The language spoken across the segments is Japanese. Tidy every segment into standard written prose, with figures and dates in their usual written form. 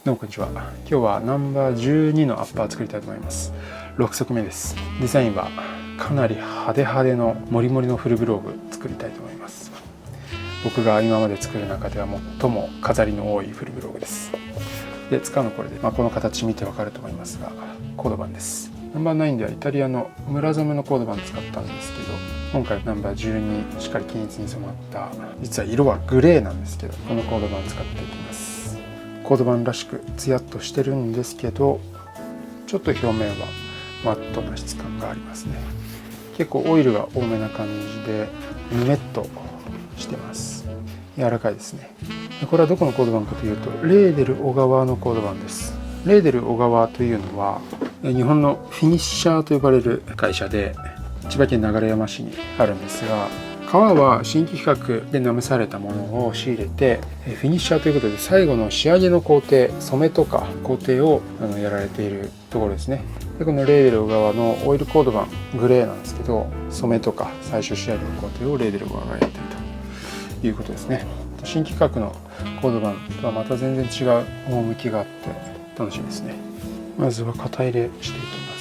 どうもこんにちは。今日はナンバー12のアッパー作りたいと思います。6足目です。デザインはかなり派手派手のモリモリのフルグローブ作りたいと思います。僕が今まで作る中では最も飾りの多いフルグローブです。で、使うのはこれで、この形見てわかると思いますが、コードバンです。ナンバー9ではイタリアの村染めのコードバン使ったんですけど、今回ナンバー12しっかり均一に染まった、実は色はグレーなんですけど、このコードバン使っていきます。コードバンらしくツヤっとしてるんですけど、ちょっと表面はマットな質感がありますね。結構オイルが多めな感じでぬめっとしてます。柔らかいですね。これはどこのコードバンかというと、レーデル小川のコードバンです。レーデル小川というのは日本のフィニッシャーと呼ばれる会社で、千葉県流山市にあるんですが、革は新規規格でなされたものを仕入れて、フィニッシャーということで最後の仕上げの工程、染めとか工程をやられているところですね。で、このレーデル小川のオイルコードバングレーなんですけど、染めとか最終仕上げの工程をレーデル小川がやっているということですね。新規格のコードバンとはまた全然違う趣があって楽しみですね。まずは型入れしていきます。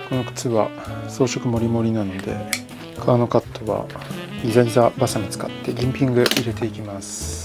この靴は装飾もりもりなので、革のカットはギザギザバサミ使って銀ピング入れていきます。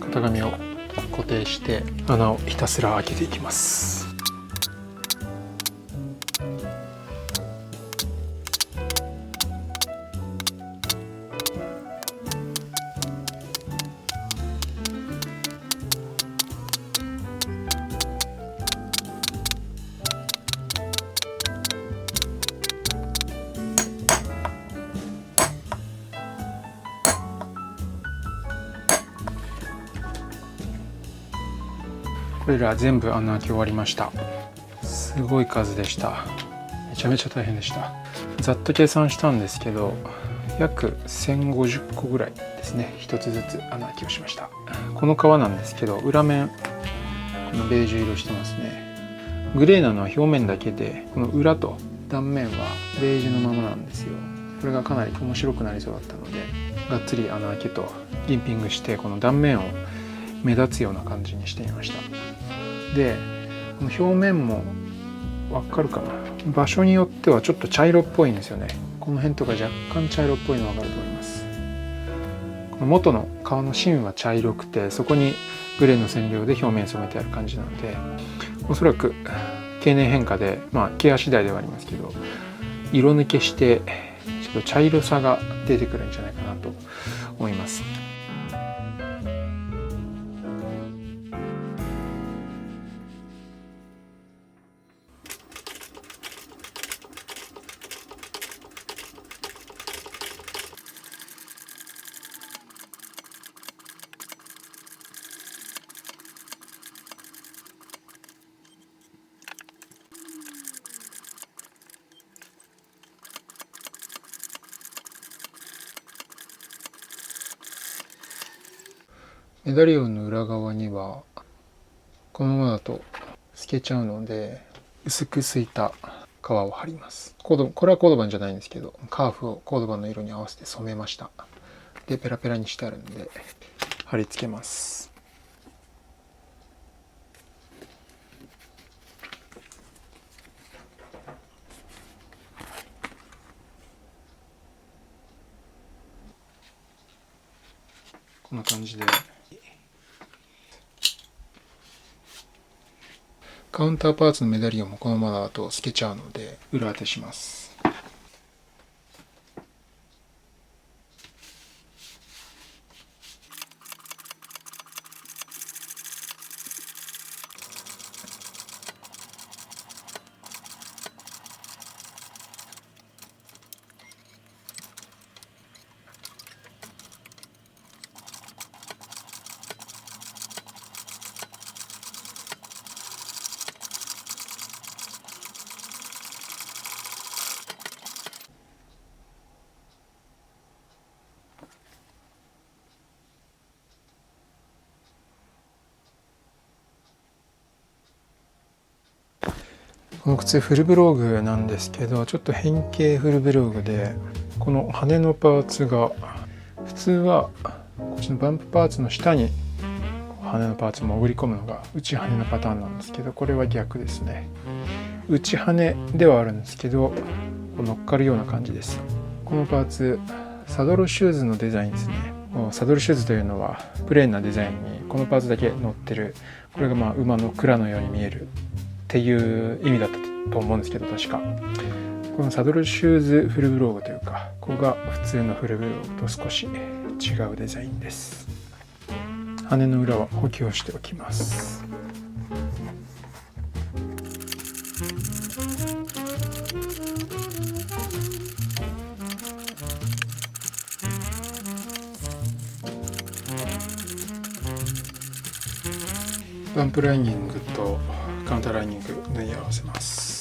型紙を固定して穴をひたすら開けていきます。これら全部穴開き終わりました。すごい数でした。めちゃめちゃ大変でした。ざっと計算したんですけど、約1050個ぐらいですね。一つずつ穴開きをしました。この革なんですけど、裏面このベージュ色してますね。グレーなのは表面だけで、この裏と断面はベージュのままなんですよ。これがかなり面白くなりそうだったので、がっつり穴開けと銀ピングして、この断面を目立つような感じにしてみました。で、この表面もわかるかな、場所によってはちょっと茶色っぽいんですよね。この辺とか若干茶色っぽいのわかると思います。この元の革の芯は茶色くて、そこにグレーの染料で表面染めてある感じなので、おそらく経年変化で、ケア次第ではありますけど、色抜けしてちょっと茶色さが出てくるんじゃないかなと思います。メダリオンの裏側にはこのままだと透けちゃうので、薄くすいた革を貼ります。これはコードバンじゃないんですけど、カーフをコードバンの色に合わせて染めました。で、ペラペラにしてあるので貼り付けます。こんな感じでカウンターパーツのメダリオンもこのままだと透けちゃうので裏当てします。この靴フルブログなんですけど、ちょっと変形フルブログで、この羽のパーツが普通はこっちのバンプパーツの下に羽のパーツを潜り込むのが内羽のパターンなんですけど、これは逆ですね。内羽ではあるんですけど、乗っかるような感じです。このパーツサドルシューズのデザインですね。サドルシューズというのはプレーンなデザインにこのパーツだけ乗ってる、これが馬の鞍のように見えるっていう意味だったと思うんですけど、確かこのサドルシューズフルブログというか、ここが普通のフルブログと少し違うデザインです。羽の裏は補強しておきます。バンプライニングとカウンターライニング縫い合わせます。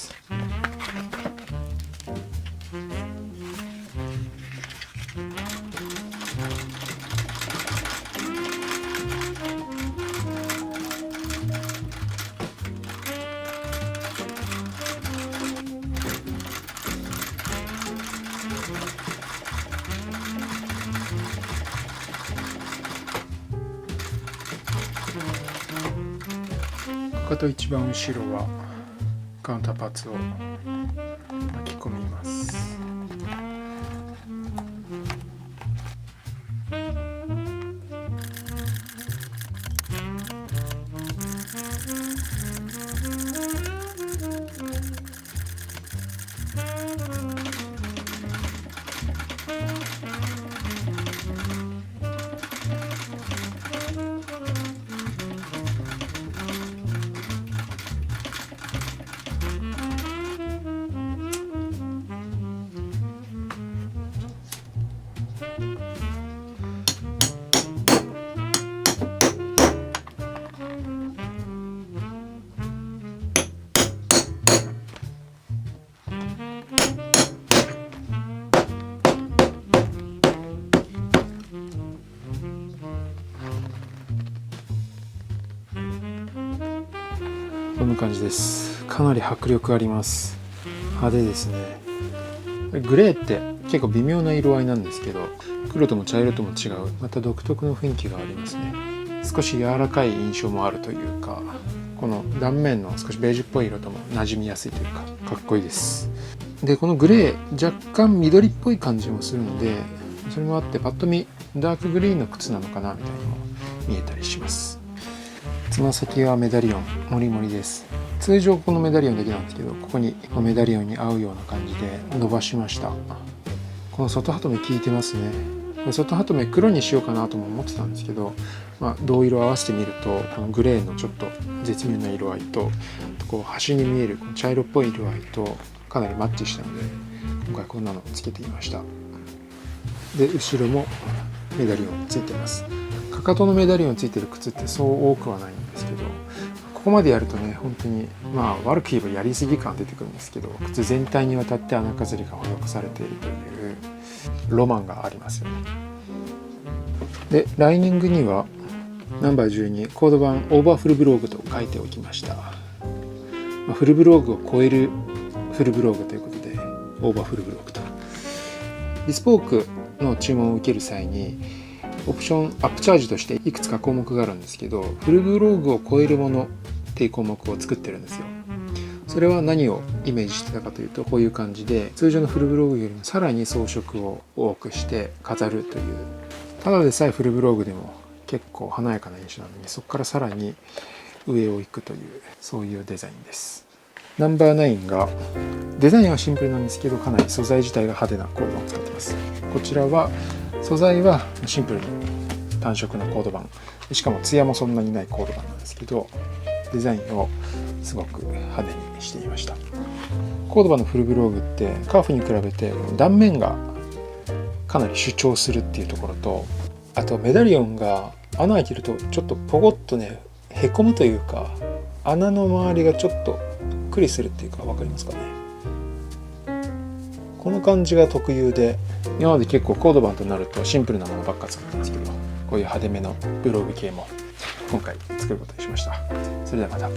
かかと一番後ろはカウンターパーツを巻き込みます。こんな感じです。かなり迫力あります。派手ですね。グレーって結構微妙な色合いなんですけど、黒とも茶色とも違うまた独特の雰囲気がありますね。少し柔らかい印象もあるというか、この断面の少しベージュっぽい色とも馴染みやすいというか、かっこいいです。でこのグレー若干緑っぽい感じもするので、それもあってパッと見ダークグリーンの靴なのかなみたいにも見えたりします。つま先はメダリオンモリモリです。通常このメダリオンだけなんですけど、ここにメダリオンに合うような感じで伸ばしました。この外ハトメ効いてますね。外ハトメ黒にしようかなとも思ってたんですけど、銅色合わせてみるとこのグレーのちょっと絶妙な色合いと、こう端に見えるこの茶色っぽい色合いとかなりマッチしたので、今回こんなのをつけてみました。で後ろもメダリオンついてます。かかとのメダリオンついてる靴ってそう多くはないんですけど、ここまでやるとね、本当に悪く言えばやりすぎ感出てくるんですけど、靴全体にわたって穴飾りが施されているというロマンがありますよね。でライニングにはナンバー12コード版オーバーフルブログと書いておきました。フルブログを超えるフルブログということでオーバーフルブログと、ビスポークの注文を受ける際にオプションアップチャージとしていくつか項目があるんですけど、フルブログを超えるものっていう項目を作ってるんですよ。それは何をイメージしてたかというと、こういう感じで通常のフルブログよりもさらに装飾を多くして飾るという、ただでさえフルブログでも結構華やかな印象なのに、そこからさらに上を行くという、そういうデザインです。ナンバー9がデザインはシンプルなんですけど、かなり素材自体が派手なコードバンを使ってます。こちらは素材はシンプルに単色のコードバン、しかもツヤもそんなにないコードバンなんですけど、デザインをすごく派手にしていました。コードバンのフルブログってカーフに比べて断面がかなり主張するっていうところと、あとメダリオンが穴開けるとちょっとポコッとねへこむというか、穴の周りがちょっとクリするっていうか、分かりますかね。この感じが特有で、今まで結構コードバンとなるとシンプルなものばっか作ったんですけど、こういう派手めのブログ系も今回作ることにしました。それではまた。